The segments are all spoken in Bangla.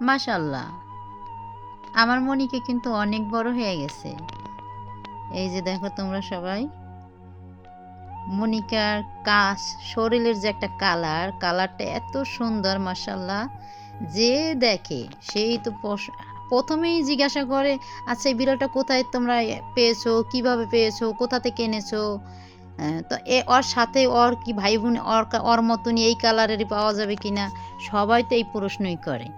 মাশাআল্লাহ, আমার মনিকা কিন্তু অনেক বড় হয়ে গেছে। এই যে দেখো তোমরা সবাই, মনিকার শরীরের যে একটা কালারটা এত সুন্দর মাশাআল্লাহ। যে দেখে সেই তো প্রথমেই জিজ্ঞাসা করে, আচ্ছা এই বিড়ালটা কোথায় তোমরা পেয়েছো, কিভাবে পেয়েছো, কোথা থেকে এনেছো? তো ওর সাথে ওর কি ভাই বোন ওর মতনই এই কালারেরই পাওয়া যাবে কিনা, সবাই তো এই প্রশ্নই করে।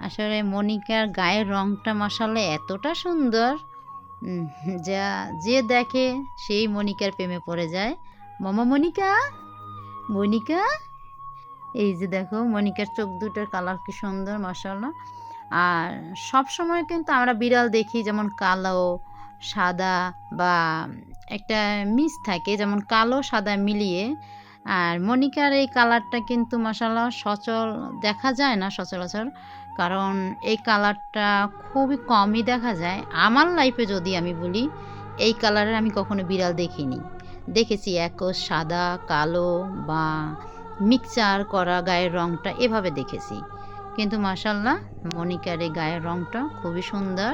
আসলে মনিকার গায়ের রংটা মাশাআল্লাহ এতটা সুন্দর, উম, যা যে দেখে সেই মনিকার প্রেমে পড়ে যায়। মামা মনিকা, মনিকা, এই যে দেখো মনিকার চোখ দুটোর কালার কি সুন্দর মাশাআল্লাহ। আর সব সময় কিন্তু আমরা বিড়াল দেখি যেমন কালো সাদা বা একটা থাকে, যেমন কালো সাদা মিলিয়ে। আর মনিকার এই কালারটা কিন্তু মাশাআল্লাহ দেখা যায় না সচরাচর, কারণ এই কালারটা খুবই কমই দেখা যায়। আমার লাইফে যদি আমি বলি, এই কালারের আমি কখনো বিড়াল দেখিনি। দেখেছি একজ সাদা কালো বা মিক্সচার করা গায়ের রংটা, এভাবে দেখেছি। কিন্তু মাশাআল্লাহ মনিকার এই গায়ের রংটা খুবই সুন্দর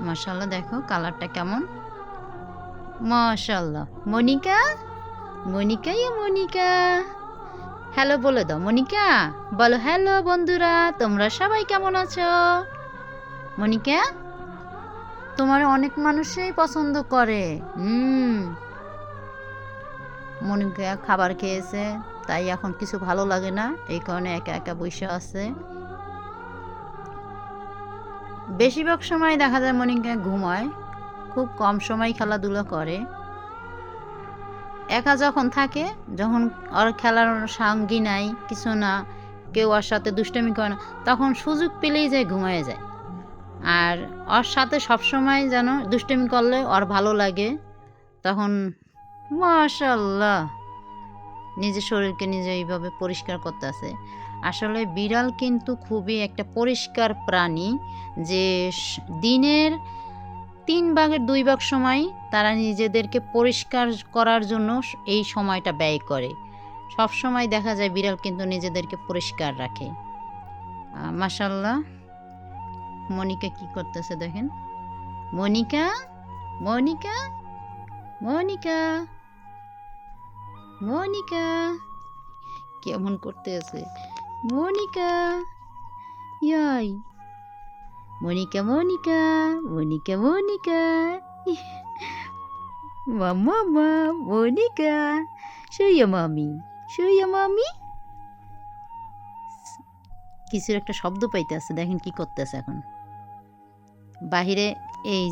মাশাআল্লাহ। দেখো কালারটা কেমন মাশাআল্লাহ। মনিকা, মনিকা, মনিকা, হ্যালো বলে দাও। মনিকা বলো, হ্যালো বন্ধুরা, তোমরা সবাই কেমন আছো? মনিকা, তোমার অনেক মানুষই পছন্দ করে। মনিকা খাবার খেয়েছে, তাই এখন কিছু ভালো লাগে না, এই কারণে একা একা বসে আছে। বেশিরভাগ সময় দেখা যায় মনিকা ঘুমায়, খুব কম সময় খেলাধুলা করে। একা যখন থাকে, যখন ওর খেলার সঙ্গী নাই, কিছু না, কেউ ওর সাথে দুষ্টামি করে না, তখন সুযোগ পেলেই যায় ঘুমায় যায়। আর ওর সাথে সবসময় যেন দুষ্টামি করলে ওর ভালো লাগে, তখন মাশাআল্লাহ নিজের শরীরকে নিজে এইভাবে পরিষ্কার করতেছে। আসলে বিড়াল কিন্তু খুবই একটা পরিষ্কার প্রাণী, যে দিনের 3 ভাগের 2 ভাগ সময় তারা নিজেদেরকে পরিষ্কার করার জন্য এই সময়টা ব্যয় করে। সব সময় দেখা যায় বিড়াল কিন্তু নিজেদেরকে পরিষ্কার রাখে। মাশাআল্লাহ, মনিকা কি করতেছে দেখেন। মনিকা, মনিকা, মনিকা, মনিকা কেমন করতেছে। মনিকা, ইয়াই, মনিকা, মনিকা, মনিকা, মনিকা, মাম্মা, মনিকা, শুইয়া মামি, শুইয়া মামি। কিছুর একটা শব্দ পাইতেছে, দেখেন কি করতেছে এখন বাহিরে। এই